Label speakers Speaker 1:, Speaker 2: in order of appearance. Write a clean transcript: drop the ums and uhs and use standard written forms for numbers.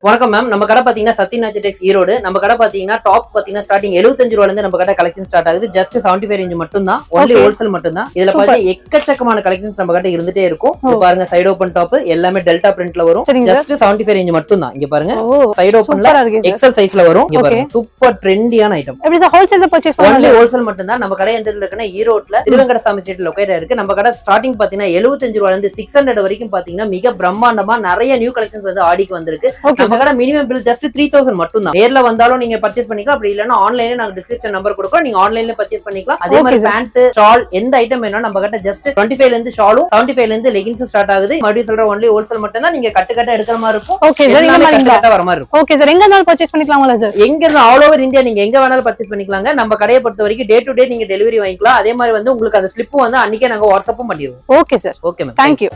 Speaker 1: வணக்கம் மேம். நம்ம கடை பாத்தீங்கன்னா சத்யநாத் டெக்ஸ் ஈரோடு. நம்ம கடை பாத்தீங்கன்னா டாப் பாத்தீங்கன்னா ஸ்டார்டிங் 75 ரூபாயில இருந்து நம்ம கடை கலெக்ஷன் ஸ்டார்ட் ஆகுது. ஜஸ்ட் 75 ரேஞ்ச் மட்டும் தான். ஒன்லி ஹோல்சேல் மட்டும் தான். இதுல பாத்தீங்கன்னா எக்கச்சக்கமான கலெக்ஷன்ஸ் நம்ம கடை இருந்துட்டே இருக்கும். இது பாருங்க சைடு ஓபன் டாப் எல்லாமே டெல்டா பிரிண்ட்ல வரும். ஜஸ்ட் 75 ரேஞ்ச் மட்டும் தான். இங்க பாருங்க சைடு ஓபன்ல எக்ஸல் சைஸ்ல வரும். இங்க பாருங்க சூப்பர் ட்ரெண்டியான ஐட்டம்.
Speaker 2: எப்படி சார் ஹோல்சேல்ல பர்சேஸ் பண்ணலாம்?
Speaker 1: ஒன்லி ஹோல்சேல் மட்டும் தான். நம்ம கடை எந்த இடத்துல இருக்குன்னா ஈரோட்ல திருவெங்கடசாமி ஸ்ட்ரீட்ல லொகேட் இருக்கு. நம்ம கடை ஸ்டார்டிங் பாத்தீங்கன்னா 75 ரூபாயில இருந்து 600 வரைக்கும் பாத்தீங்கன்னா மிக பிரம்மாண்டமா நிறைய நியூ கலெக்ஷன்ஸ் வந்து ஆடிக்கு வந்திருக்கு. நம்ம கடை மினிமம் பில் just 3000 மட்டும் தான். நேர்ல வந்தாலும் நீங்க பர்ச்சேஸ் பண்ணிக்கலாம். அப்படி இல்லனா ஆன்லைன்ல நாங்க டிஸ்கிரிப்ஷன் நம்பர் கொடுக்கிறோம். நீங்க ஆன்லைன்ல பர்ச்சேஸ் பண்ணிக்கலாம். அதே மாதிரி பேண்ட், ஷால் எந்த ஐட்டம் வேணா நம்ம கிட்ட just 25 ல இருந்து ஷாலும் 75 ல இருந்து லெகின்ஸ் ஸ்டார்ட் ஆகுது. மறுபடியும் சொல்ற ஒன்லி ஹோல்சேல் மட்டும் தான். நீங்க கட்டு எடுக்கிற மாதிரி இருக்கும்.
Speaker 2: ஓகே சார், இந்த மாதிரி கட்ட
Speaker 1: வர மாதிரி இருக்கும்.
Speaker 2: ஓகே சார், எங்க இருந்தாலும் பர்ச்சேஸ் பண்ணிக்கலாமா சார்?
Speaker 1: எங்க இருந்தாலும் ஆல் ஓவர் இந்தியா நீங்க எங்க வேணாலும் பர்ச்சேஸ் பண்ணிக்கலாங்க. நம்ம கடையை பொறுத்த வரைக்கும் டே டு டே நீங்க டெலிவரி வாங்கிக்கலாம். அதே மாதிரி வந்து உங்களுக்கு அந்த ஸ்லிப் வந்து அன்னைக்கே நாங்க வாட்ஸ்அப்பும் பண்ணிடுவோம்.
Speaker 2: Okay sir,
Speaker 1: okay ma'am,
Speaker 2: thank you.